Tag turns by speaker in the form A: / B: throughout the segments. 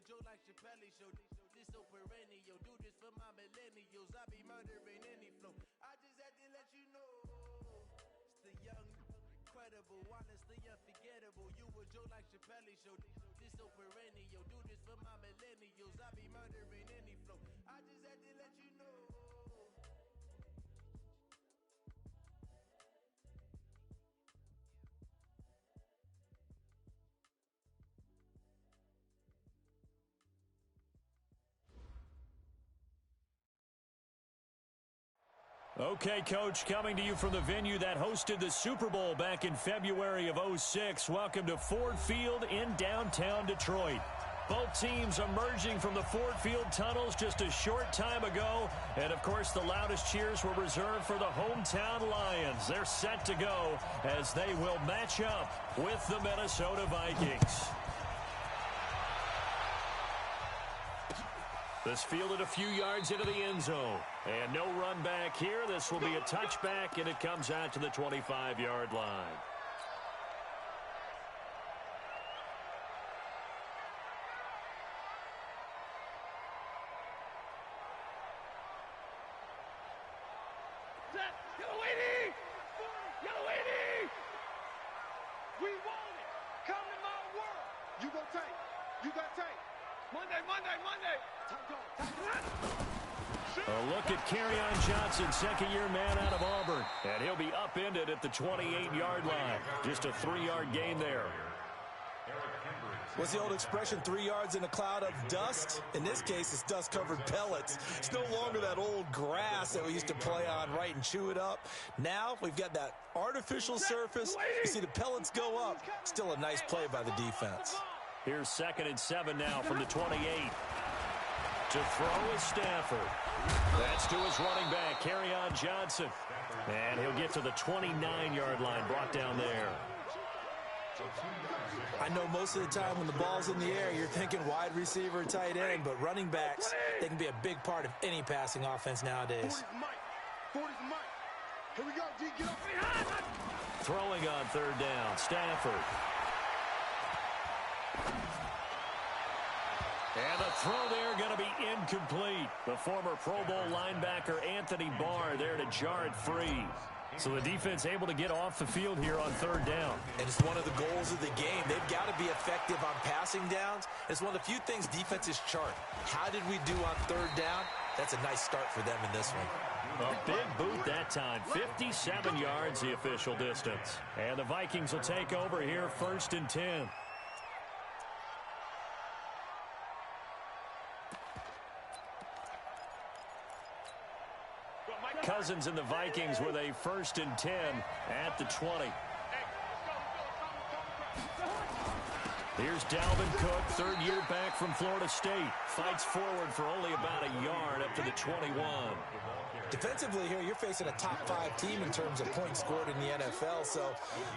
A: Joe like Chappelle show. This so perennial. Do this for my millennials. I be murdering any flow. I just had to let you know. It's the young, incredible, honestly unforgettable. You a Joe like Chappelle show. This so perennial. Do this for my millennials. I be murdering any flow. I just had to let you know.
B: Okay, Coach, coming to you from the venue that hosted the Super Bowl back in February of '06. Welcome to Ford Field in downtown Detroit. Both teams emerging from the Ford Field tunnels just a short time ago. And, of course, the loudest cheers were reserved for the hometown Lions. They're set to go as they will match up with the Minnesota Vikings. This fielded a few yards into the end zone. And no run back here. This will be a touchback, and it comes out to the 25-yard line.
C: We want it. Come to my world. You go take. You got take. Monday.
B: A look at Kerryon Johnson, second-year man out of Auburn. And he'll be upended at the 28-yard line. Just a 3-yard gain there.
D: What's the old expression, 3 yards in a cloud of dust? In this case, it's dust-covered pellets. It's no longer that old grass that we used to play on, right, and chew it up. Now we've got that artificial surface. You see the pellets go up. Still a nice play by the defense.
B: Here's 2nd and 7 now from the 28. To throw is Stafford. That's to his running back, Kerryon Johnson. And he'll get to the 29-yard line, brought down there.
D: I know most of the time when the ball's in the air, you're thinking wide receiver, tight end, but running backs, they can be a big part of any passing offense nowadays.
C: 40's the mic. Here we go, D. Get up.
B: Throwing on 3rd down, Stafford. And the throw there going to be incomplete. The former Pro Bowl linebacker Anthony Barr there to jar it free. So the defense able to get off the field here on 3rd down.
D: And it's one of the goals of the game. They've got to be effective on passing downs. It's one of the few things defenses chart. How did we do on 3rd down? That's a nice start for them in this one.
B: A big boot that time. 57 yards the official distance. And the Vikings will take over here 1st and 10. Cousins and the Vikings with a 1st and 10 at the 20. Here's Dalvin Cook, 3rd year back from Florida State. Fights forward for only about a yard up to the 21.
D: Defensively here, you're facing a top 5 team in terms of points scored in the NFL. So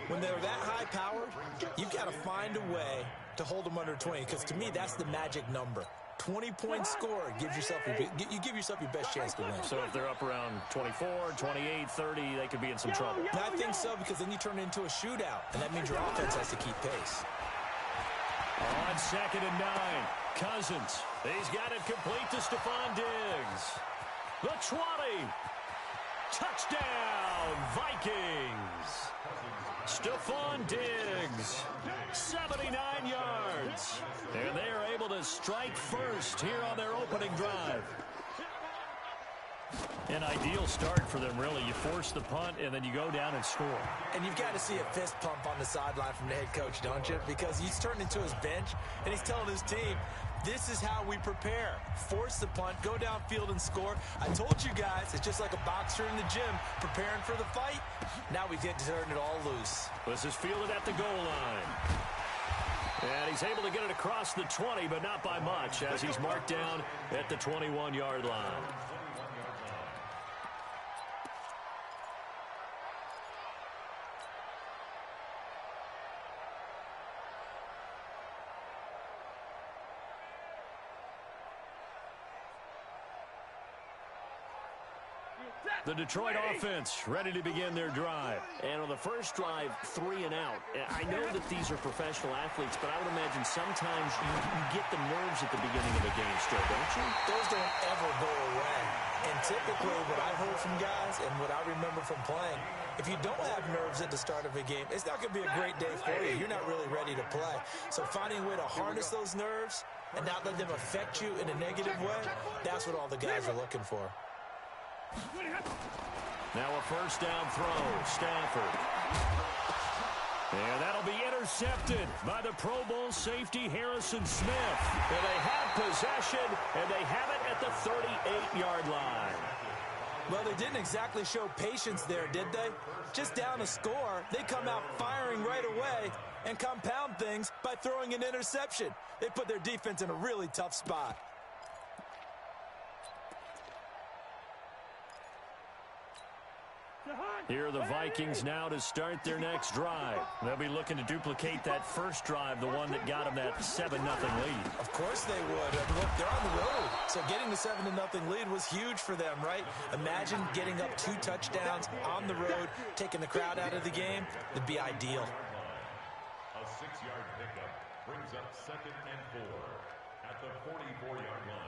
D: when they're that high powered, you've got to find a way to hold them under 20. Because to me, that's the magic number. 20 points scored gives yourself you give yourself your best chance to win.
B: So if they're up around 24, 28, 30, they could be in some trouble.
D: I think so, because then you turn it into a shootout, and that means your offense has to keep pace.
B: On 2nd and 9, Cousins. He's got it complete to Stephon Diggs. The 20. Touchdown, Vikings. Stephon Diggs, 79 yards. And they are able to strike first here on their opening drive. An ideal start for them, really. You force the punt, and then you go down and score.
D: And you've got to see a fist pump on the sideline from the head coach, don't you? Because he's turned into his bench, and he's telling his team, this is how we prepare. Force the punt, go downfield and score. I told you guys, it's just like a boxer in the gym preparing for the fight. Now we get to turn it all loose.
B: This is fielded at the goal line. And he's able to get it across the 20, but not by much, as he's marked down at the 21-yard line.
C: Set.
B: The Detroit offense ready to begin their drive.
E: And on the first drive, 3 and out. I know that these are professional athletes, but I would imagine sometimes you get the nerves at the beginning of a game still, don't you?
D: Those don't ever go away. And typically what I've heard from guys and what I remember from playing, if you don't have nerves at the start of a game, it's not going to be a great day for you. You're not really ready to play. So finding a way to harness those nerves and not let them affect you in a negative way, that's what all the guys are looking for.
B: Now a first down throw, Stafford. And that'll be intercepted by the Pro Bowl safety Harrison Smith. And they have possession, and they have it at the 38-yard line.
D: Well, they didn't exactly show patience there, did they? Just down a score, they come out firing right away and compound things by throwing an interception. They put their defense in a really tough spot.
B: Here are the Vikings now to start their next drive. They'll be looking to duplicate that first drive, the one that got them that 7-0 lead.
D: Of course they would. Look, they're on the road. So getting the 7-0 lead was huge for them, right? Imagine getting up 2 touchdowns on the road, taking the crowd out of the game. It'd be ideal.
F: A 6-yard pickup brings up 2nd and 4 at the 44-yard line.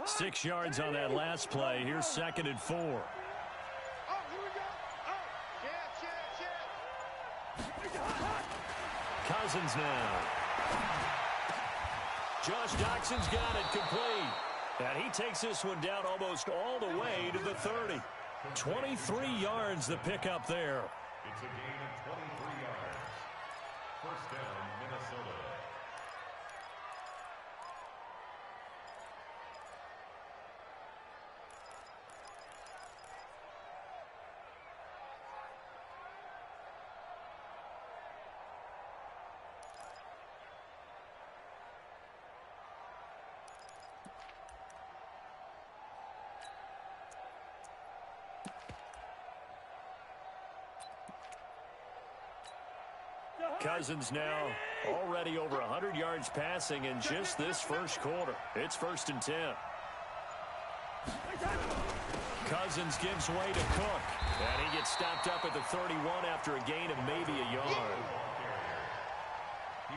B: Six yards on that last play. Here's 2nd and 4.
C: Oh, here we go. Oh, yeah.
B: Cousins now. Josh Doxson's got it complete. And he takes this one down almost all the way to the 30. 23 yards the pickup there.
F: It's a gain of 23 yards. First down, Minnesota.
B: Cousins now already over 100 yards passing in just this first quarter. It's 1st and 10. Cousins gives way to Cook. And he gets stopped up at the 31 after a gain of maybe a yard.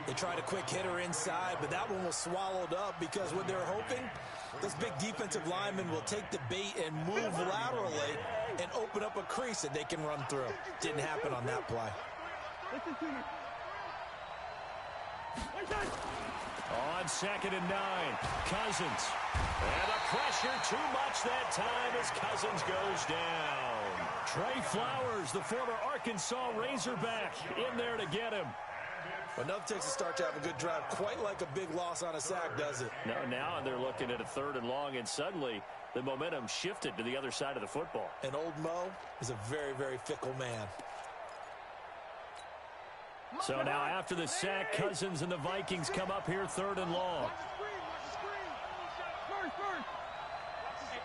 D: They tried a quick hitter inside, but that one was swallowed up because what they're hoping, this big defensive lineman will take the bait and move laterally and open up a crease that they can run through. Didn't happen on that play.
B: On 2nd and 9, Cousins. And the pressure too much that time as Cousins goes down. Trey Flowers, the former Arkansas Razorback, in there to get him.
D: Well, nothing takes a start to have a good drive quite like a big loss on a sack, does it?
B: No, now they're looking at a 3rd and long, and suddenly the momentum shifted to the other side of the football.
D: And old Mo is a very, very fickle man.
B: So now after the sack, Cousins and the Vikings come up here 3rd and long.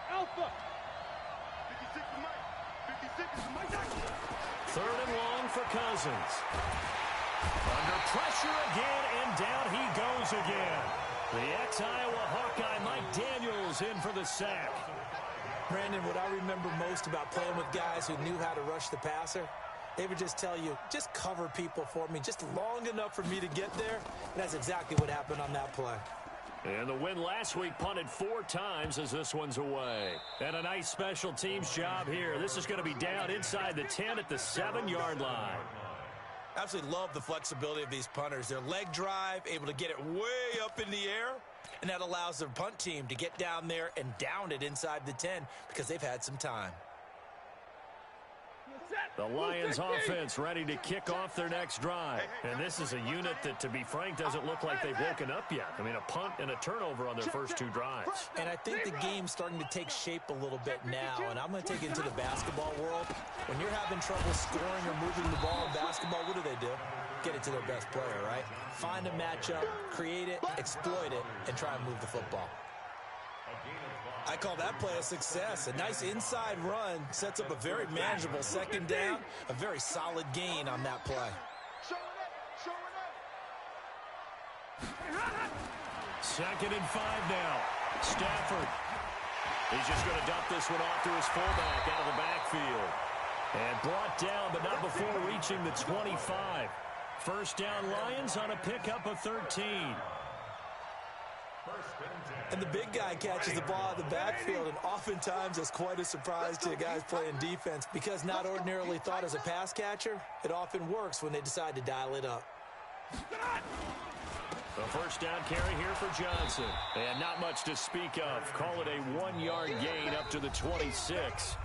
C: Alpha.
B: 3rd and long for Cousins. Under pressure again, and down he goes again. The ex-Iowa Hawkeye Mike Daniels in for the sack.
D: Brandon, what I remember most about playing with guys who knew how to rush the passer, they would just tell you, just cover people for me, just long enough for me to get there. And that's exactly what happened on that play.
B: And the win last week punted 4 times as this one's away. And a nice special teams job here. This is going to be down inside the 10 at the 7-yard line.
D: Absolutely love the flexibility of these punters. Their leg drive, able to get it way up in the air, and that allows their punt team to get down there and down it inside the 10 because they've had some time.
B: The Lions offense ready to kick off their next drive. And this is a unit that, to be frank, doesn't look like they've woken up yet. I mean, a punt and a turnover on their first 2 drives.
D: And I think the game's starting to take shape a little bit now. And I'm going to take it into the basketball world. When you're having trouble scoring or moving the ball in basketball, what do? Get it to their best player, right? Find a matchup, create it, exploit it, and try and move the football.
F: gain of 5.
D: I call that play a success. A nice inside run sets up a very manageable second down. A very solid gain on that play.
B: Second and 5 now. Stafford. He's just going to dump this one off to his fullback out of the backfield. And brought down, but not before reaching the 25. First down, Lions on a pickup of 13.
D: And the big guy catches the ball out of the backfield, and oftentimes that's quite a surprise to the guys playing defense because not ordinarily thought as a pass catcher, it often works when they decide to dial it up.
B: The first down carry here for Johnson. And not much to speak of. Call it a 1-yard gain up to the 26.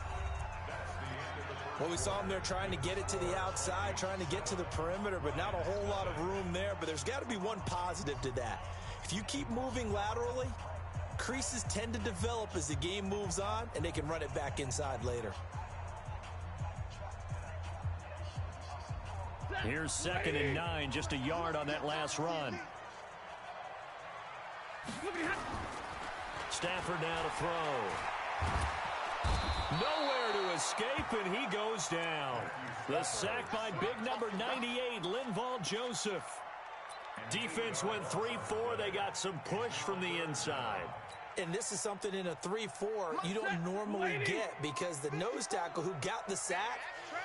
D: Well, we saw him there trying to get it to the outside, trying to get to the perimeter, but not a whole lot of room there. But there's got to be one positive to that. If you keep moving laterally, creases tend to develop as the game moves on, and they can run it back inside later.
B: Here's 2nd and 9, just a yard on that last run. Stafford now to throw. Nowhere to escape, and he goes down. The sack by big number 98, Linval Joseph. Defense went 3-4. They got some push from the inside.
D: And this is something in a 3-4 you don't normally get because the nose tackle who got the sack,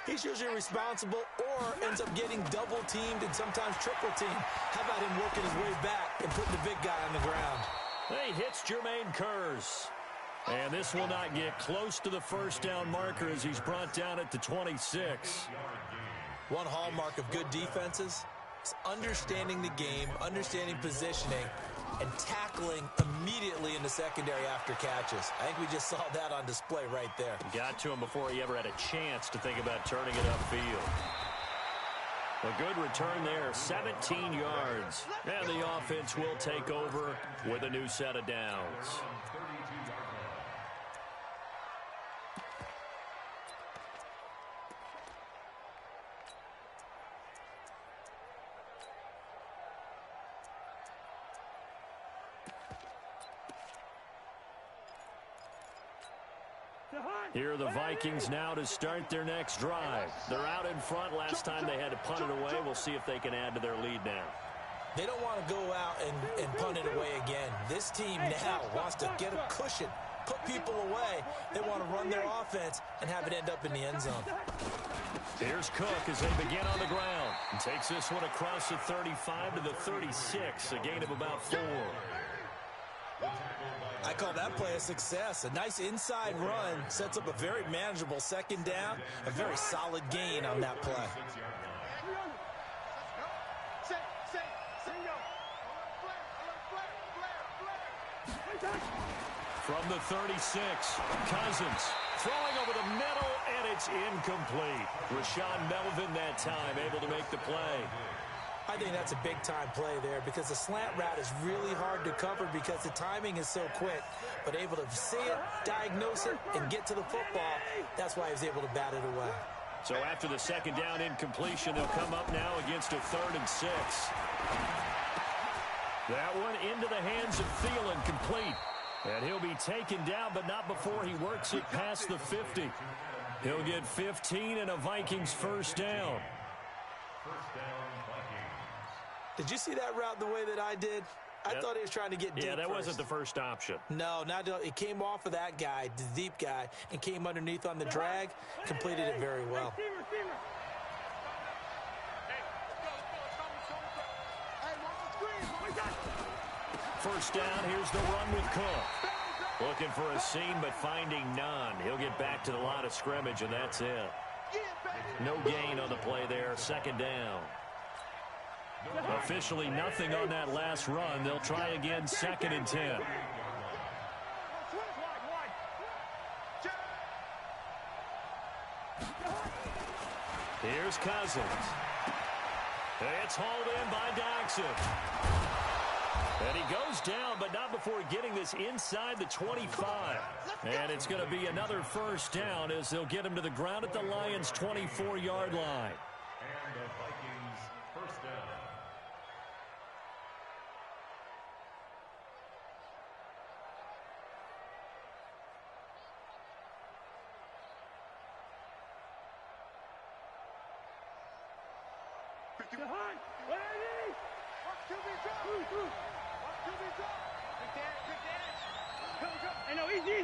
D: he's usually responsible or ends up getting double-teamed and sometimes triple-teamed. How about him working his way back and putting the big guy on the ground?
B: He hits Jermaine Kearse. And this will not get close to the first down marker as he's brought down at the 26.
D: One hallmark of good defenses is understanding the game, understanding positioning, and tackling immediately in the secondary after catches. I think we just saw that on display right there.
B: Got to him before he ever had a chance to think about turning it upfield. A good return there, 17 yards. And the offense will take over with a new set of downs. Here are the Vikings now to start their next drive. They're out in front. Last time they had to punt it away. We'll see if they can add to their lead now.
D: They don't want to go out and punt it away again. This team now wants to get a cushion, put people away. They want to run their offense and have it end up in the end zone.
B: Here's Cook as they begin on the ground. And takes this one across the 35 to the 36, a gain of about 4.
D: I call that play a success. A nice inside run sets up a very manageable second down, a very solid gain on that play.
B: From the 36, Cousins throwing over the middle, and it's incomplete. Rashawn Melvin that time able to make the play.
D: I think that's a big-time play there because the slant route is really hard to cover because the timing is so quick. But able to see it, diagnose it, and get to the football, that's why he was able to bat it away.
B: So after the second down incompletion, they'll come up now against a 3rd and 6. That one into the hands of Thielen, complete. And he'll be taken down, but not before he works it past the 50. He'll get 15 and a Vikings first down.
D: Did you see that route the way that I did? I thought he was trying to get deep.
B: Yeah, that
D: first.
B: wasn't the first option.
D: No, it came off of that guy, the deep guy, and came underneath on the drag, completed it very well.
B: First down, here's the run with Cook. Looking for a seam, but finding none. He'll get back to the line of scrimmage, and that's it. No gain on the play there, second down. Officially nothing on that last run. They'll try again, 2nd and 10. Here's Cousins. It's hauled in by Daxon. And he goes down, but not before getting this inside the 25. And it's going to be another first down as they'll get him to the ground at the Lions' 24-yard line.
F: And the Vikings first down.
C: 2. Watch QB drop. Watch QB drop. Quick dash. Hey, no, easy.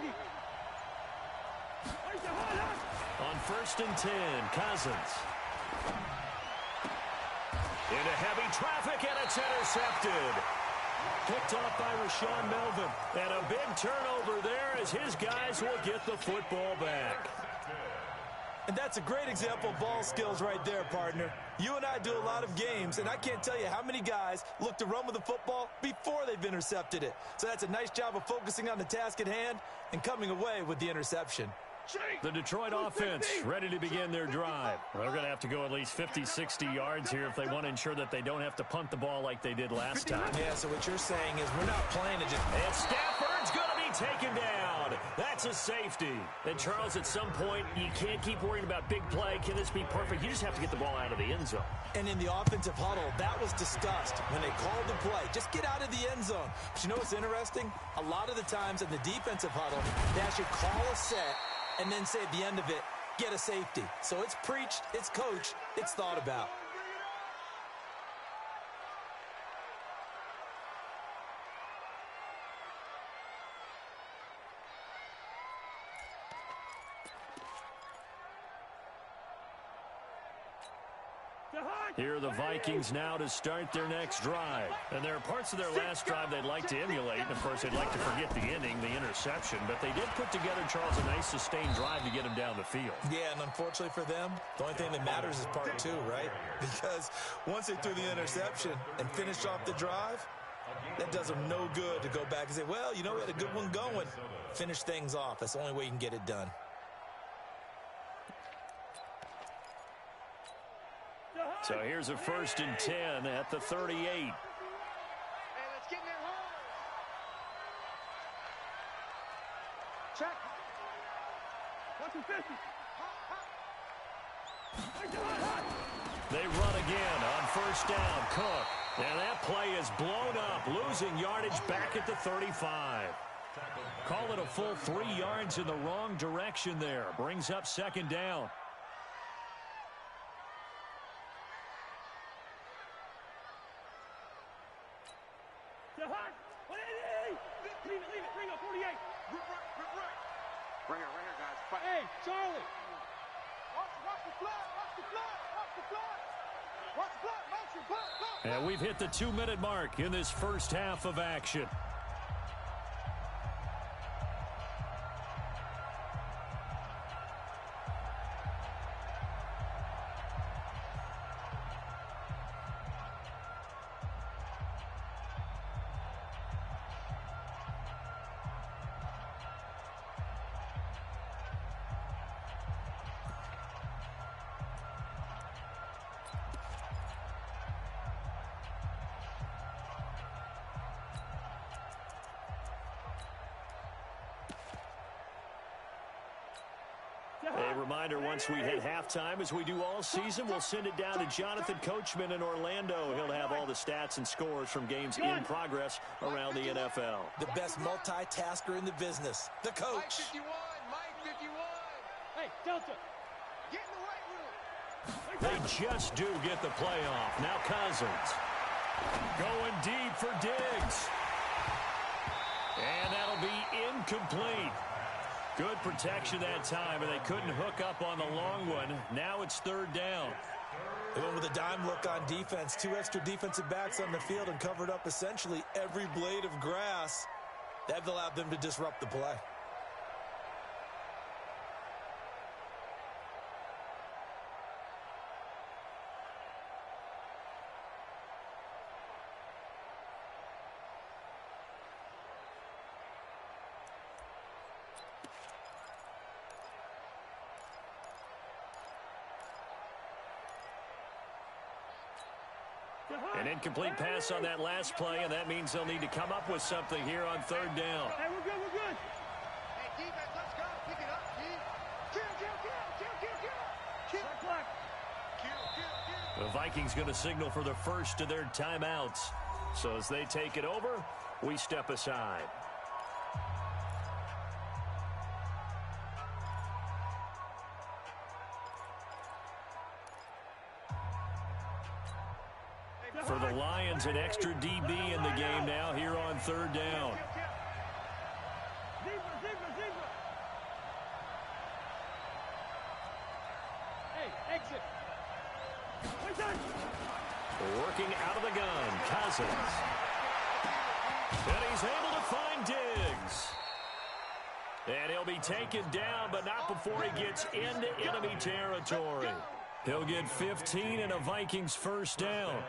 B: On 1st and 10, Cousins. Into heavy traffic, and it's intercepted. Picked off by Rashawn Melvin. And a big turnover there as his guys will get the football back.
D: And that's a great example of ball skills right there, partner. You and I do a lot of games, and I can't tell you how many guys look to run with the football before they've intercepted it. So that's a nice job of focusing on the task at hand and coming away with the interception.
B: The Detroit offense ready to begin their drive. They're going to have to go at least 50, 60 yards here if they want to ensure that they don't have to punt the ball like they did last time.
D: Yeah, so what you're saying is we're not playing to just...
B: And Stafford's going to be taken down. That's a safety. And, Charles, at some point, you can't keep worrying about big play. Can this be perfect? You just have to get the ball out of the end zone.
D: And in the offensive huddle, that was discussed when they called the play. Just get out of the end zone. But you know what's interesting? A lot of the times in the defensive huddle, they actually call a set and then say at the end of it, get a safety. So it's preached, it's coached, it's thought about.
B: Here are the Vikings now to start their next drive. And there are parts of their last drive they'd like to emulate. And, of course, they'd like to forget the ending, the interception. But they did put together, Charles, a nice sustained drive to get them down the field.
D: Yeah, and unfortunately for them, the only thing that matters is part 2, right? Because once they threw the interception and finished off the drive, that does them no good to go back and say, well, you know, we had a good one going. Finish things off. That's the only way you can get it done.
B: So here's a 1st and 10 at the 38.
C: Hey, let's get in there hard. Check. 150.
B: They run again on 1st down. Cook. And that play is blown up, losing yardage back at the 35. Call it a full 3 yards in the wrong direction there. Brings up 2nd down.
C: Leave it. Bring up 48. Bring her, guys. Hey, Charlie. Watch the flood. Motion.
B: And we've hit the 2-minute mark in this first half of action. A reminder, once we hit halftime, as we do all season, we'll send it down to Jonathan Coachman in Orlando. He'll have all the stats and scores from games in progress around the NFL.
D: The best multitasker in the business, the coach.
C: Mike 51. Hey, Delta, get in the right room.
B: They just do get the playoff. Now Cousins going deep for Diggs. And that'll be incomplete. Good protection that time, and they couldn't hook up on the long one. Now it's 3rd down.
D: They went with a dime look on defense. 2 extra defensive backs on the field and covered up essentially every blade of grass. That allowed them to disrupt the play.
B: An incomplete pass on that last play, and that means they'll need to come up with something here on 3rd down.
C: Hey, we're good. Hey, defense, let's go. Pick it up, G. Kill.
B: The Vikings going to signal for the first of their timeouts. So as they take it over, we step aside. For the Lions, an extra DB in the game now here on third down.
C: Hey, exit.
B: Working out of the gun, Cousins. And he's able to find Diggs. And he'll be taken down, but not before he gets into enemy territory. He'll get 15 and a Vikings first down.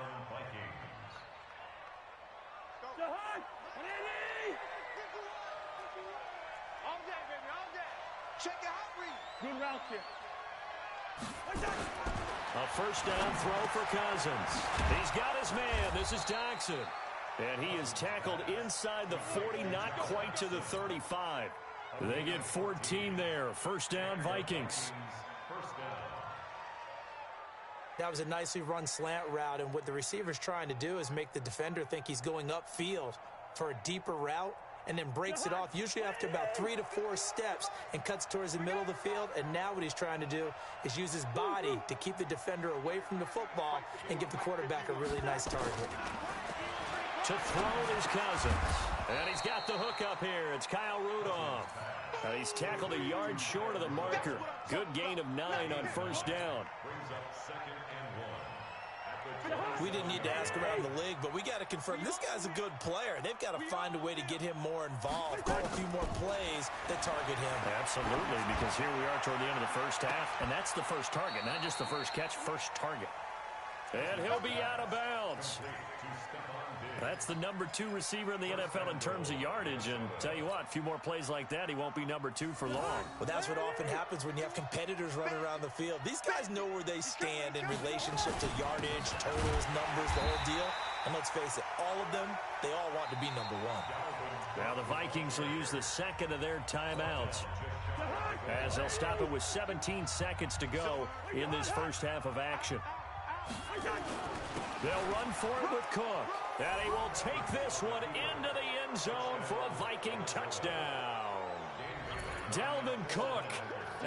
C: Good route here.
B: A first down throw for Cousins. He's got his man. This is Jackson. And he is tackled inside the 40, not quite to the 35. They get 14 there. First down, Vikings.
D: That was a nicely run slant route, and what the receiver's trying to do is make the defender think he's going upfield for a deeper route, and then breaks it off, usually after about 3 to 4 steps, and cuts towards the middle of the field. And now what he's trying to do is use his body to keep the defender away from the football and give the quarterback a really nice target.
B: To throw is Cousins. And he's got the hook up here. It's Kyle Rudolph. He's tackled a yard short of the marker. Good gain of 9 on first down.
D: We didn't need to ask around the league, but we got to confirm this guy's a good player. They've got to find a way to get him more involved, call a few more plays that target him.
B: Absolutely, because here we are toward the end of the first half, and that's the first target, not just the first catch, first target. And he'll be out of bounds. That's the number 2 receiver in the NFL in terms of yardage, and tell you what, a few more plays like that, he won't be number 2 for long.
D: Well, that's what often happens when you have competitors running around the field. These guys know where they stand in relationship to yardage, totals, numbers, the whole deal. And let's face it, all of them, they all want to be number 1.
B: Now the Vikings will use the second of their timeouts, as they'll stop it with 17 seconds to go in this first half of action. They'll run for it with Cook. And he will take this one into the end zone for a Viking touchdown. Dalvin Cook,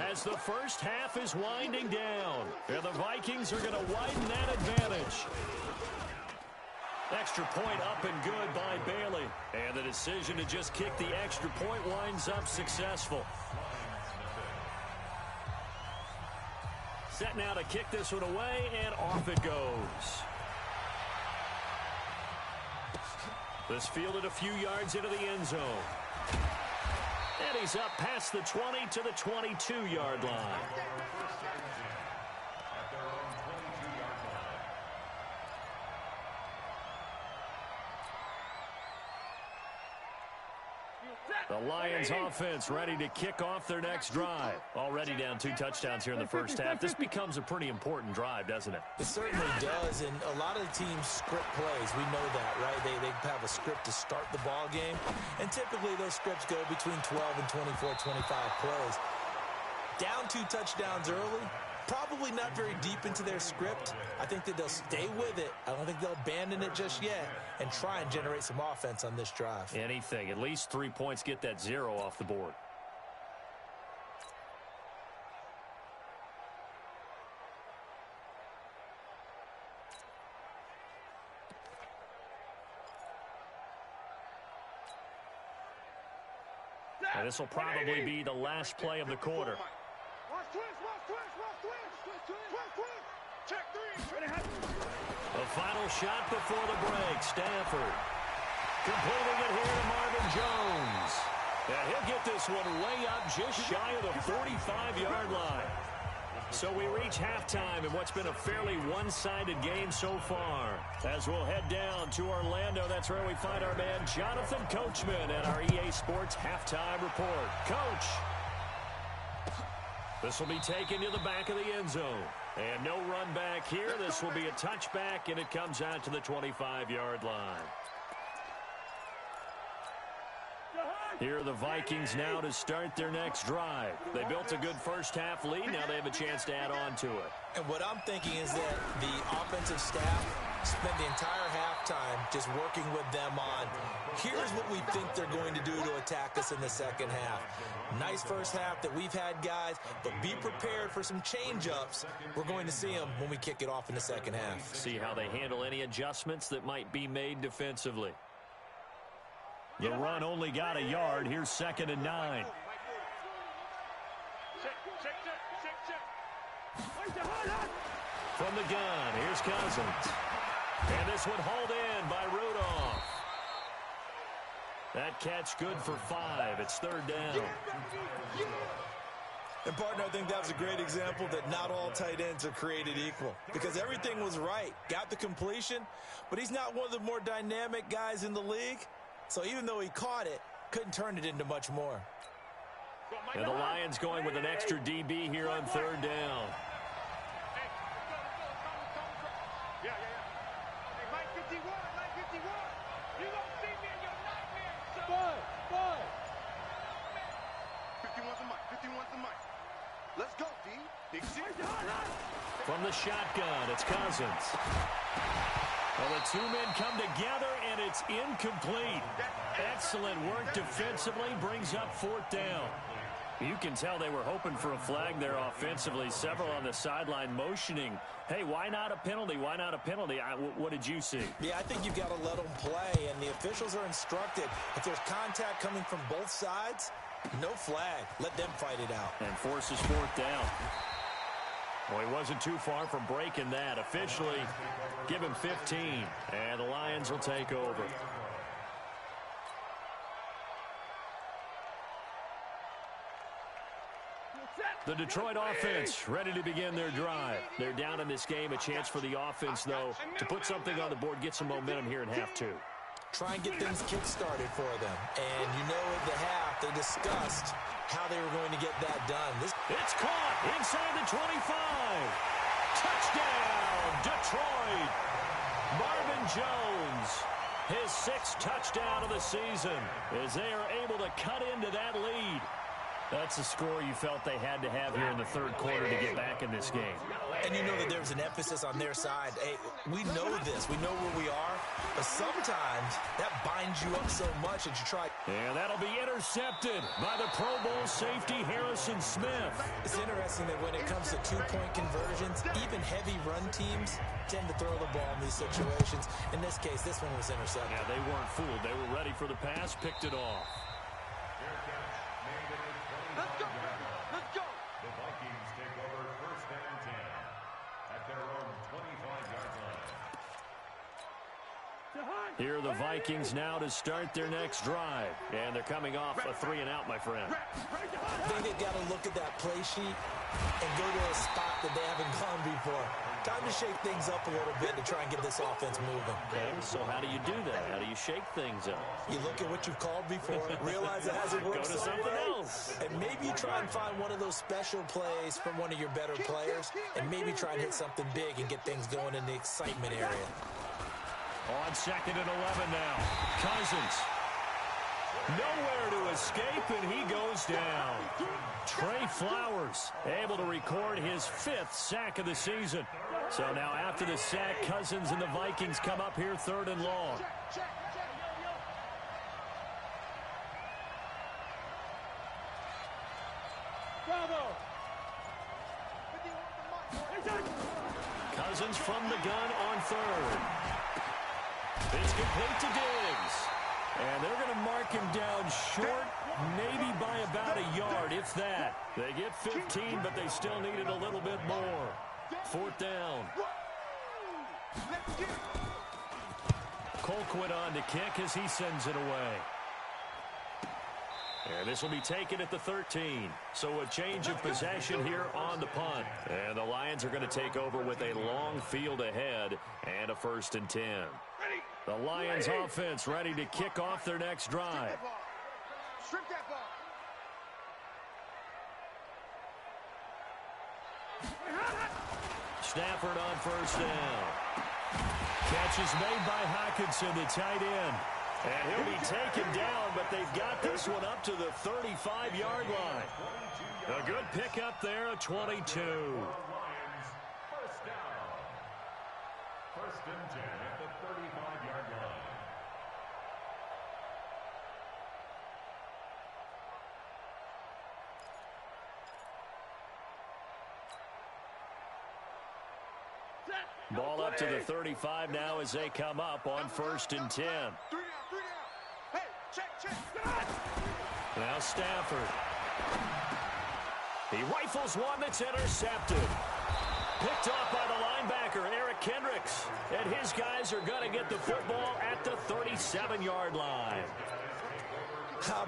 B: as the first half is winding down. And the Vikings are going to widen that advantage. Extra point up and good by Bailey. And the decision to just kick the extra point winds up successful. Set now to kick this one away, and off it goes. This fielded a few yards into the end zone. And he's up past the 20 to the 22-yard line. The Lions offense ready to kick off their next drive. Already down 2 touchdowns here in the first half. This becomes a pretty important drive, doesn't it?
D: It certainly does, and a lot of the teams script plays. We know that, right? They have a script to start the ball game, and typically those scripts go between 12 and 24, 25 plays. Down 2 touchdowns early, probably not very deep into their script. I think that they'll stay with it. I don't think they'll abandon it just yet and try and generate some offense on this drive.
B: Anything. At least 3 points, get that 0 off the board. And this will probably be the last play of the quarter. The final shot before the break. Stafford completing it here to Marvin Jones. And he'll get this one way up just shy of the 45-yard line. So we reach halftime in what's been a fairly one-sided game so far. As we'll head down to Orlando, that's where we find our man Jonathan Coachman at our EA Sports Halftime Report. Coach, this will be taken to the back of the end zone. And no run back here. This will be a touchback, and it comes out to the 25-yard line. Here are the Vikings now to start their next drive. They built a good first half lead. Now they have a chance to add on to it.
D: And what I'm thinking is that the offensive staff spent the entire halftime just working with them on, here's what we think they're going to do to attack us in the second half. Nice first half that we've had, guys, but be prepared for some change-ups. We're going to see them when we kick it off in the second half.
B: See how they handle any adjustments that might be made defensively. The run only got a yard. Here's 2nd and 9. From the gun, here's Cousins. And this one hauled in by Rudolph. That catch good for 5. It's 3rd down.
D: And, partner, I think that was a great example that not all tight ends are created equal, because everything was right. Got the completion, but he's not one of the more dynamic guys in the league. So even though he caught it, couldn't turn it into much more.
B: And the Lions going with an extra DB here on 3rd down.
C: Let's go, D. Big C.
B: From the shotgun, it's Cousins. Well, the two men come together, and it's incomplete. Excellent work defensively, brings up 4th down. You can tell they were hoping for a flag there offensively. Several on the sideline motioning, hey, why not a penalty? Why not a penalty? What did you see?
D: Yeah, I think you've got to let them play, and the officials are instructed. If there's contact coming from both sides, no flag. Let them fight it out.
B: And forces 4th down. Well, he wasn't too far from breaking that. Officially, give him 15, and the Lions will take over. The Detroit offense ready to begin their drive. They're down in this game. A chance for the offense, though, to put something on the board, get some momentum here in half 2.
D: Try and get things kick-started for them. And you know at the half, they discussed how they were going to get that done.
B: It's caught inside the 25. Touchdown, Detroit. Marvin Jones, his 6th touchdown of the season, as they are able to cut into that lead. That's a score you felt they had to have here in the 3rd quarter to get back in this game.
D: And you know that there's an emphasis on their side. Hey, we know this. We know where we are. But sometimes that binds you up so much that you try.
B: And that'll be intercepted by the Pro Bowl safety Harrison Smith.
D: It's interesting that when it comes to 2-point conversions, even heavy run teams tend to throw the ball in these situations. In this case, this one was intercepted.
B: Yeah, they weren't fooled. They were ready for the pass, picked it off.
C: Let's go. Let's go.
F: The Vikings take over 1st and 10 at their own 25-yard line.
B: Here are the Vikings now to start their next drive. And they're coming off a 3-and-out, my friend.
D: I think they've got to look at that play sheet and go to a spot that they haven't gone before. Time to shake things up a little bit to try and get this offense moving.
B: Okay, so how do you do that? How do you shake things up?
D: You look at what you've called before, realize it hasn't worked.
B: Go to something else.
D: And maybe you try and find one of those special plays from one of your better players, and maybe try and hit something big and get things going in the excitement area.
B: On 2nd and 11 now. Cousins. Nowhere to escape, and he goes down. Trey Flowers able to record his 5th sack of the season. So now after the sack, Cousins and the Vikings come up here 3rd and long. Cousins from the gun on 3rd. It's complete to Diggs. And they're going to mark him down short, maybe by about a yard, if that. They get 15, but they still needed a little bit more. 4th down. Colquitt on to kick as he sends it away. And this will be taken at the 13. So a change of possession here on the punt. And the Lions are going to take over with a long field ahead and a 1st and 10. The Lions offense ready to kick off their next drive.
C: Strip that ball.
B: Stafford on 1st down. Catch is made by Hockenson, the tight end. And he'll be taken down, but they've got this one up to the 35-yard line. A good pickup there, a 22.
F: First and 10 at the 35-yard line.
B: Ball up to the 35 now as they come up on first and 10.
C: Hey, check.
B: Now Stafford. He rifles one that's intercepted. Picked off by the linebacker, Eric Kendricks. And his guys are going to get the football at the 37-yard line.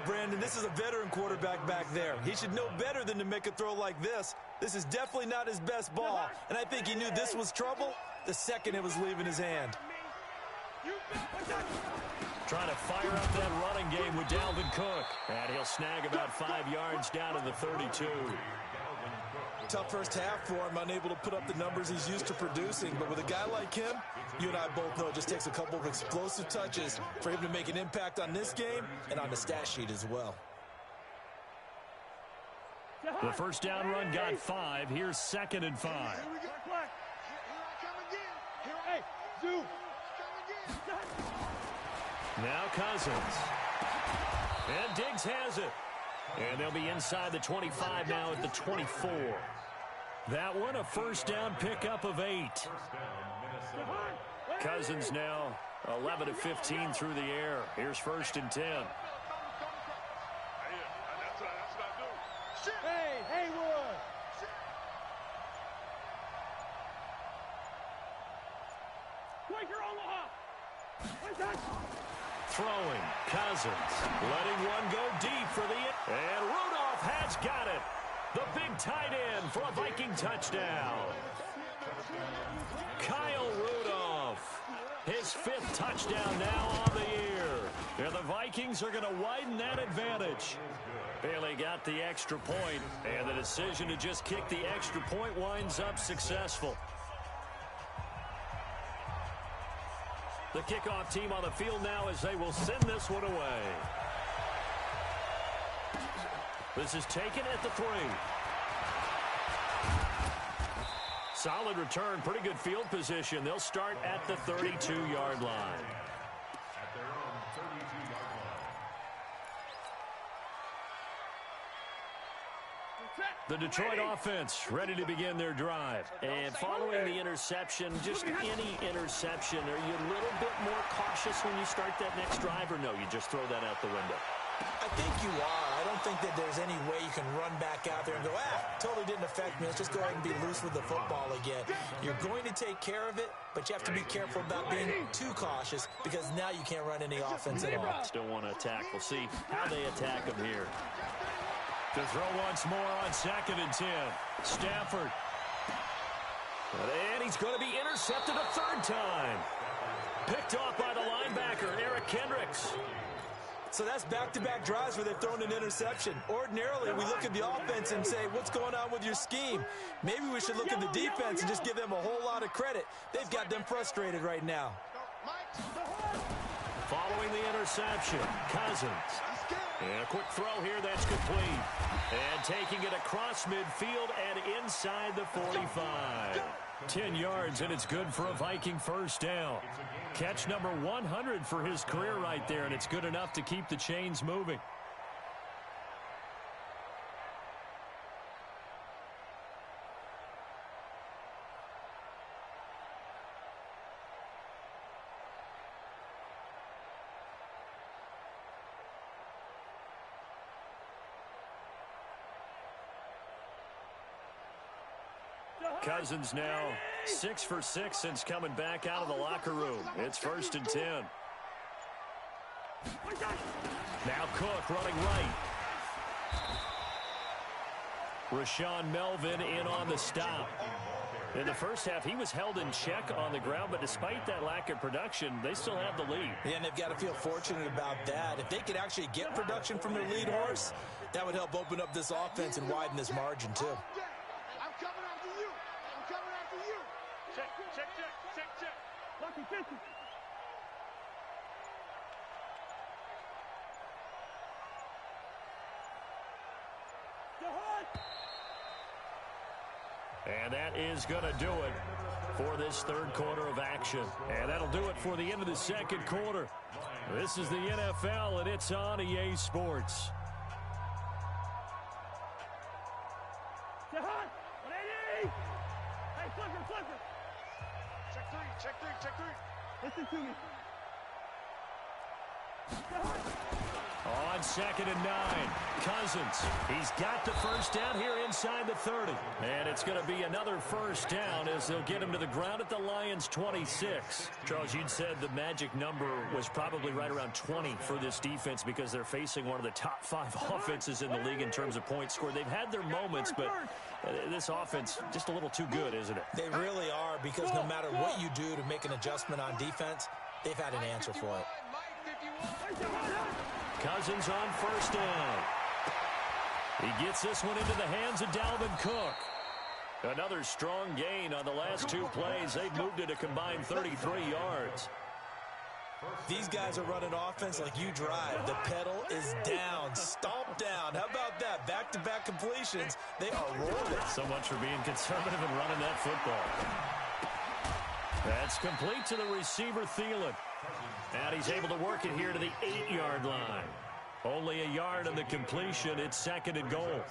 D: Brandon, this is a veteran quarterback back there. He should know better than to make a throw like this. This is definitely not his best ball, and I think he knew this was trouble the second it was leaving his hand.
B: Trying to fire up that running game with Dalvin Cook. And he'll snag about 5 yards down to the 32.
D: Tough first half for him, unable to put up the numbers he's used to producing. But with a guy like him, you and I both know it just takes a couple of explosive touches for him to make an impact on this game and on the stat sheet as well.
B: The first down run got 5. Here's 2nd and 5.
C: Here we go. Here I come again. Hey, Zoo. Come again.
B: Now Cousins. And Diggs has it. And they'll be inside the 25 now at the 24. That one, a first down pickup of 8. Cousins now 11 of 15 through the air. Here's first and 10.
C: Hey, Haywood. Quaker Omaha.
B: Throwing, Cousins, letting one go deep for the... And Rudolph has got it. The big tight end for a Viking touchdown. Kyle Rudolph, his 5th touchdown now on the year. And the Vikings are going to widen that advantage. Bailey got the extra point, and the decision to just kick the extra point winds up successful. The kickoff team on the field now as they will send this one away. This is taken at the 3. Solid return, pretty good field position. They'll start at the 32-yard line.
F: At their own 32-yard line.
B: The Detroit offense ready to begin their drive. And following the interception, just any interception, are you a little bit more cautious when you start that next drive, or no, you just throw that out the window?
D: I think you are. I don't think that there's any way you can run back out there and go, totally didn't affect me. Let's just go ahead and be loose with the football again. You're going to take care of it, but you have to be careful about being too cautious because now you can't run any offense at all.
B: Still want to attack. We'll see how they attack them here. To throw once more on 2nd and 10. Stafford. And he's going to be intercepted a 3rd time. Picked off by the linebacker, Eric Kendricks.
D: So that's back-to-back drives where they've thrown an interception. Ordinarily, we look at the offense and say, what's going on with your scheme? Maybe we should look at the defense and just give them a whole lot of credit. They've got them frustrated right now.
B: Following the interception, Cousins. And a quick throw here, that's complete. And taking it across midfield and inside the 45. 10 yards, and it's good for a Viking first down. Catch number 100 for his career right there, and it's good enough to keep the chains moving. Cousins now 6 for 6 since coming back out of the locker room. It's first and 10. Now Cook running right. Rashawn Melvin in on the stop. In the first half, he was held in check on the ground, but despite that lack of production, they still have the lead.
D: Yeah, and they've got to feel fortunate about that. If they could actually get production from their lead horse, that would help open up this offense and widen this margin, too.
C: I'm coming after you. I'm coming after you. Check. Lucky 50.
B: And that is going to do it for this third quarter of action. And that'll do it for the end of the second quarter. This is the NFL, and it's on EA Sports.
C: Hey, flipper. Check three. Listen to me.
B: On 2nd and 9, Cousins. He's got the first down here inside the 30. And it's going to be another first down as they'll get him to the ground at the Lions' 26. Charles, you'd said the magic number was probably right around 20 for this defense because they're facing one of the top 5 offenses in the league in terms of points scored. They've had their moments, but this offense just a little too good, isn't it?
D: They really are, because no matter what you do to make an adjustment on defense, they've had an answer for it.
B: Cousins on first down. He gets this one into the hands of Dalvin Cook. Another strong gain on the last 2 plays. They've moved it a combined 33 yards.
D: These guys are running offense like you drive. The pedal is down, stomp down. How about that? Back-to-back completions. They are rolling.
B: So much for being conservative and running that football. That's complete to the receiver, Thielen. And he's able to work it here to the 8-yard line. Only a yard on the completion. It's 2nd and goal.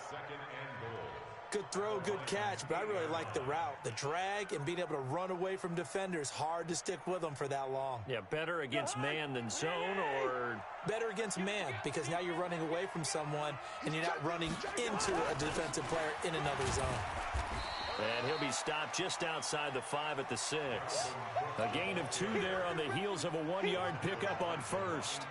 D: Good throw, good catch, but I really like the route. The drag and being able to run away from defenders. Hard to stick with them for that long.
B: Yeah, better against man than zone, or?
D: Better against man, because now you're running away from someone and you're not running into a defensive player in another zone.
B: And he'll be stopped just outside the 5 at the 6. A gain of 2 there on the heels of a 1-yard pickup on first.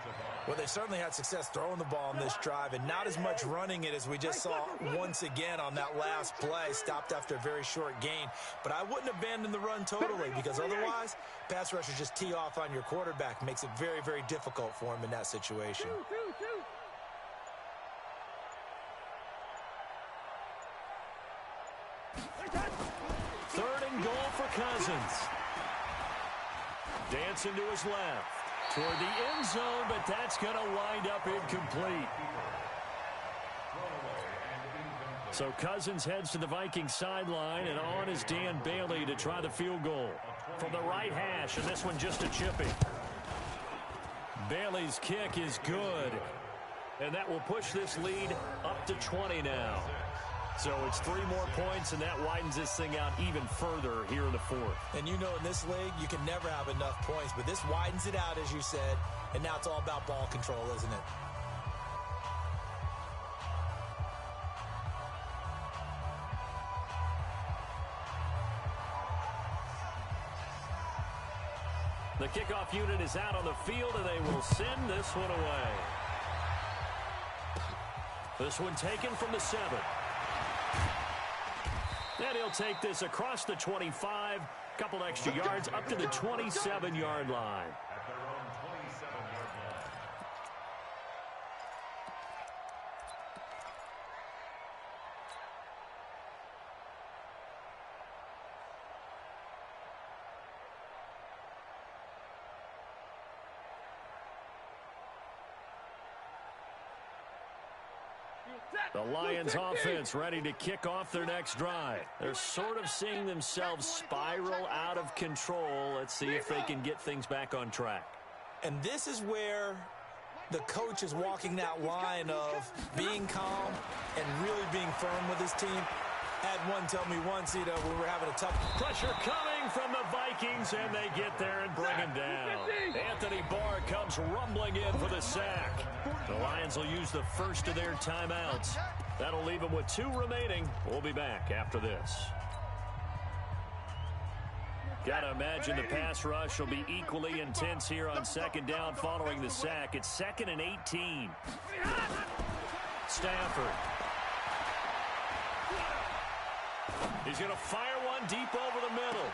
D: Well, they certainly had success throwing the ball on this drive, and not as much running it as we just saw once again on that last play. Stopped after a very short gain. But I wouldn't abandon the run totally, because otherwise, pass rushers just tee off on your quarterback. Makes it very, very difficult for him in that situation.
B: Third and goal for Cousins. Dancing to his left. Toward the end zone, but that's going to wind up incomplete. So Cousins heads to the Vikings sideline, and on is Dan Bailey to try the field goal. From the right hash, and this one just a chipping. Bailey's kick is good, and that will push this lead up to 20 now. So it's 3 more points, and that widens this thing out even further here in the 4th.
D: And you know, in this league, you can never have enough points, but this widens it out, as you said, and now it's all about ball control, isn't it?
B: The kickoff unit is out on the field, and they will send this one away. This one taken from the 7. And he'll take this across the 25, couple extra yards up to the 27-yard line.
F: At their own 27-yard line.
B: The Lions offense ready to kick off their next drive. They're sort of seeing themselves spiral out of control. Let's see if they can get things back on track.
D: And this is where the coach is walking that line of being calm and really being firm with his team. Had one tell me once, when we were having a tough
B: pressure coming from the Vikings, and they get there and bring him down. Anthony Barr comes rumbling in for the sack. The Lions will use the first of their timeouts. That'll leave them with 2 remaining. We'll be back after this. Gotta imagine the pass rush will be equally intense here on 2nd down following the sack. It's 2nd and 18. Stafford. He's going to fire one deep over the middle.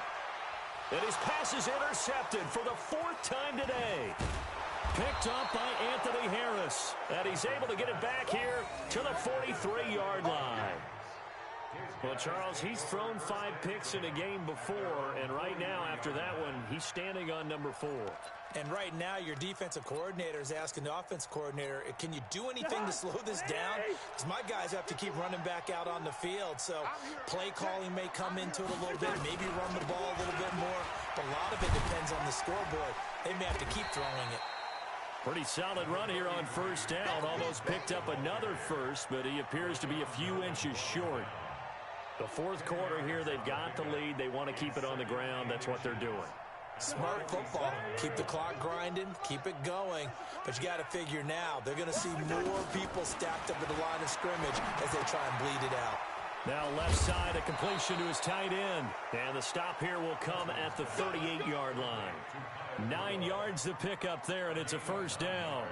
B: And his pass is intercepted for the 4th time today. Picked up by Anthony Harris. And he's able to get it back here to the 43-yard line. Well, Charles, he's thrown 5 picks in a game before, and right now, after that one, he's standing on number 4.
D: And right now, your defensive coordinator is asking the offensive coordinator, can you do anything to slow this down? Because my guys have to keep running back out on the field. So play calling may come into it a little bit, maybe run the ball a little bit more. But a lot of it depends on the scoreboard. They may have to keep throwing it.
B: Pretty solid run here on first down. Almost picked up another first, but he appears to be a few inches short. The fourth quarter here, they've got the lead. They want to keep it on the ground. That's what they're doing.
D: Smart football. Keep the clock grinding. Keep it going. But you got to figure now, they're going to see more people stacked up at the line of scrimmage as they try and bleed it out.
B: Now left side, a completion to his tight end. And the stop here will come at the 38-yard line. 9 yards to pick up there, and it's a first down.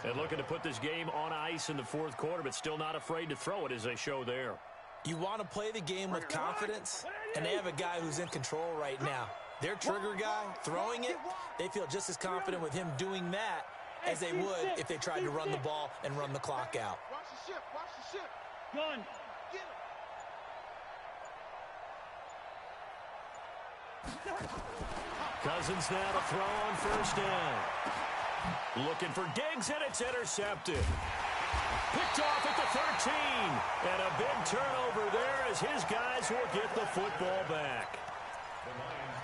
B: And looking to put this game on ice in the fourth quarter, but still not afraid to throw it as they show there.
D: You want to play the game with confidence, and they have a guy who's in control right now. Their trigger guy, throwing it, they feel just as confident with him doing that as they would if they tried to run the ball and run the clock out.
C: Watch the ship. Watch the ship. Gun.
B: Cousins now to throw on first down. Looking for Diggs, and it's intercepted. Picked off at the 13. And a big turnover there as his guys will get the football back.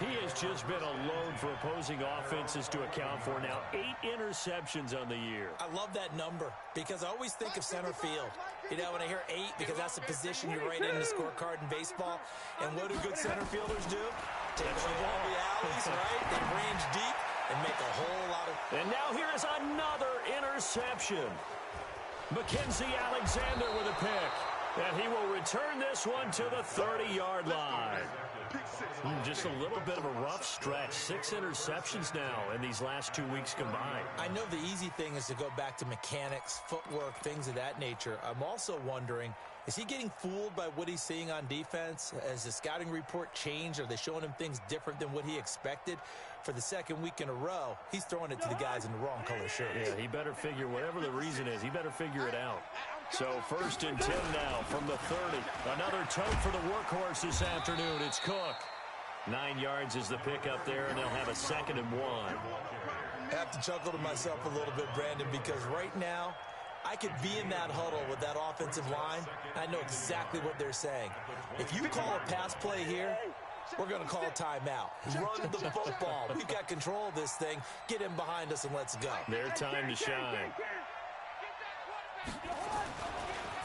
B: He has just been a load for opposing offenses to account for now. 8 interceptions on the year.
D: I love that number because I always think of center field. You know, when I hear 8, because that's the position you write in the scorecard in baseball. And what do good center fielders do? Take all the alleys, right? They range deep and make a whole lot of...
B: And now here is another interception. Mackenzie Alexander with a pick. And he will return this one to the 30-yard line. Just a little bit of a rough stretch. 6 interceptions now in these last 2 weeks combined.
D: I know the easy thing is to go back to mechanics, footwork, things of that nature. I'm also wondering, is he getting fooled by what he's seeing on defense? Has the scouting report changed? Are they showing him things different than what he expected? For the second week in a row, he's throwing it to the guys in the wrong color shirts.
B: Yeah, he better figure, whatever the reason is, he better figure it out. So 1st and 10 now from the 30. Another tote for the workhorse this afternoon. It's Cook. 9 yards is the pickup there, and they'll have a 2nd and 1.
D: I have to chuckle to myself a little bit, Brandon, because right now, I could be in that huddle with that offensive line. I know exactly what they're saying. If you call a pass play here, we're going to call a timeout. Run the football. We've got control of this thing. Get in behind us and let's go.
B: Their time to shine.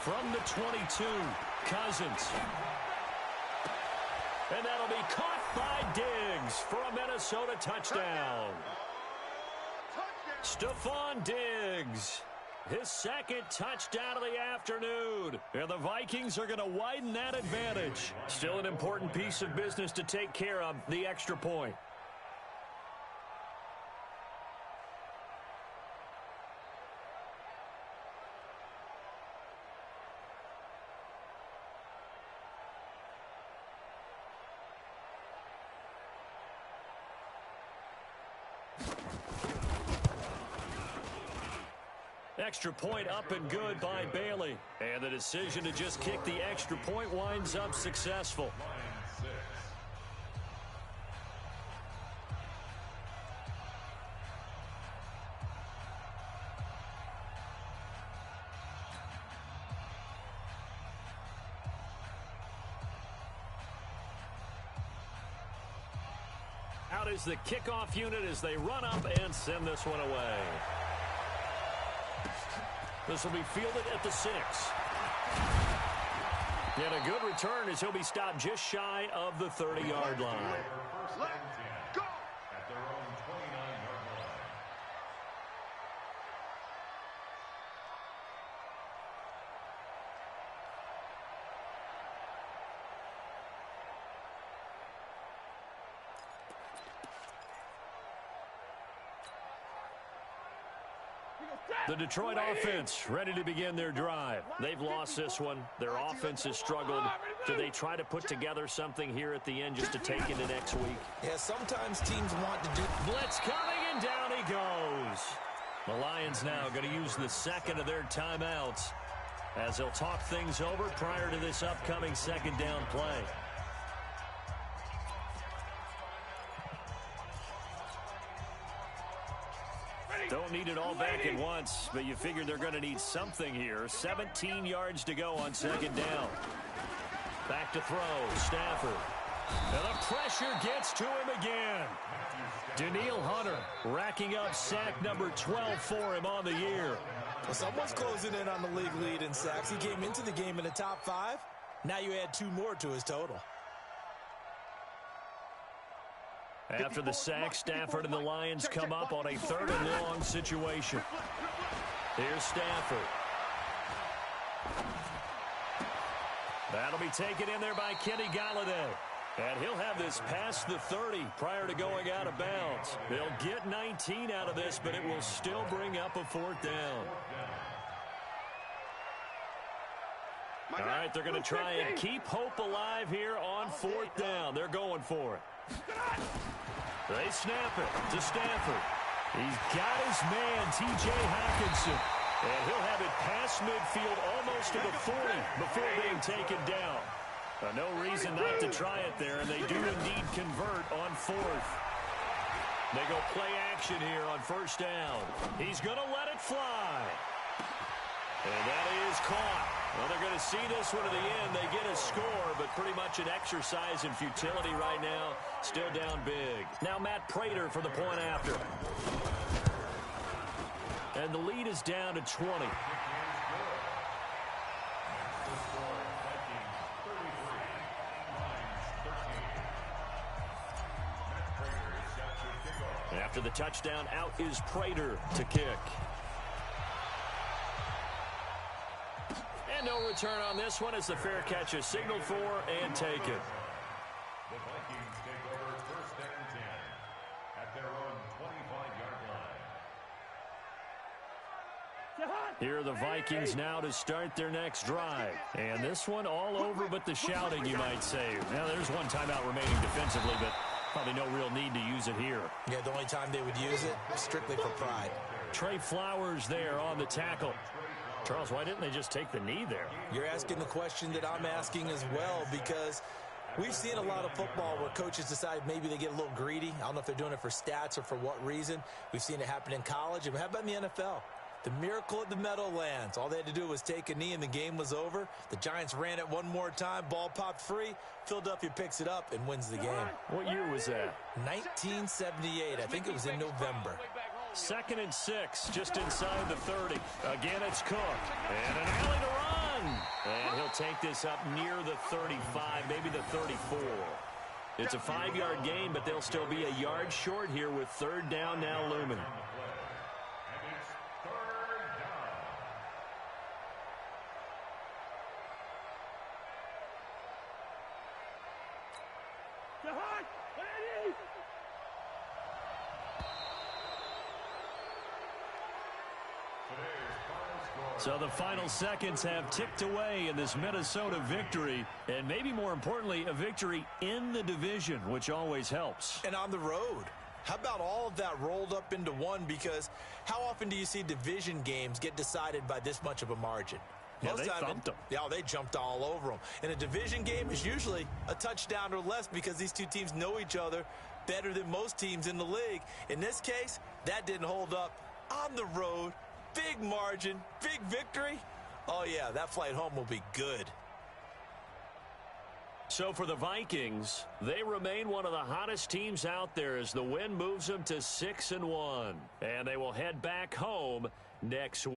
B: From the 22, Cousins. And that'll be caught by Diggs for a Minnesota touchdown. Stephon Diggs, his 2nd touchdown of the afternoon. And the Vikings are going to widen that advantage. Still an important piece of business to take care of, the extra point. Extra point up and good by Bailey. And the decision to just kick the extra point winds up successful. Out is the kickoff unit as they run up and send this one away. This will be fielded at the 6. And a good return as he'll be stopped just shy of the 30-yard line.
C: Let's go!
F: At their own 29-yard line.
B: The Detroit offense ready to begin their drive. They've lost this one. Their offense has struggled. Do they try to put together something here at the end just to take into next week?
D: Yeah, sometimes teams want to do...
B: Blitz coming, and down he goes. The Lions now going to use the 2nd of their timeouts. as they'll talk things over prior to this upcoming second down play. Don't need it all back at once, but you figure they're going to need something here. 17 yards to go on second down. Back to throw, Stafford. And the pressure gets to him again. Danielle Hunter racking up sack number 12 for him on the year.
D: Well, someone's closing in on the league lead in sacks. He came into the game in the top 5. Now you add 2 more to his total.
B: After the sack, Stafford and the Lions come up on a 3rd and long situation. Here's Stafford. That'll be taken in there by Kenny Galladay. And he'll have this past the 30 prior to going out of bounds. They'll get 19 out of this, but it will still bring up a 4th down. All right, they're going to try and keep hope alive here on 4th down. They're going for it. They snap it to Stafford. He's got his man, T.J. Hockenson. And he'll have it past midfield almost to the 40 before being taken down. No reason not to try it there, and they do indeed convert on 4th. They go play action here on 1st down. He's going to let it fly. And that is caught. Well, they're going to see this one to the end. They get a score, but pretty much an exercise in futility right now. Still down big. Now Matt Prater for the point after. And the lead is down to 20. After the touchdown, out is Prater to kick. And no return on this one as the fair catch is signaled for and taken.
F: The Vikings take over 1st and 10 at their own 25-yard line.
B: Here are the Vikings now to start their next drive. And this one all over but the shouting, you might say. Now, there's one timeout remaining defensively, but probably no real need to use it here.
D: Yeah, the only time they would use it, strictly for pride.
B: Trey Flowers there on the tackle. Charles, why didn't they just take the knee there?
D: You're asking the question that I'm asking as well, because we've seen a lot of football where coaches decide maybe they get a little greedy. I don't know if they're doing it for stats or for what reason. We've seen it happen in college. And how about in the NFL? The miracle at the Meadowlands. All they had to do was take a knee and the game was over. The Giants ran it one more time. Ball popped free. Philadelphia picks it up and wins the game.
B: What year was that?
D: 1978. I think it was in November.
B: 2nd and 6, just inside the 30. Again, it's Cook. And an alley to run. And he'll take this up near the 35, maybe the 34. It's a 5-yard gain, but they'll still be a yard short here with 3rd down now looming. So the final seconds have ticked away in this Minnesota victory, and maybe more importantly, a victory in the division, which always helps.
D: And on the road. How about all of that rolled up into one? Because how often do you see division games get decided by this much of a margin?
B: Yeah, they thumped them.
D: Yeah, they jumped all over them. And a division game is usually a touchdown or less because these two teams know each other better than most teams in the league. In this case, that didn't hold up. On the road, big margin, big victory. Oh, yeah, that flight home will be good.
B: So for the Vikings, they remain one of the hottest teams out there as the win moves them to 6-1. And they will head back home next week.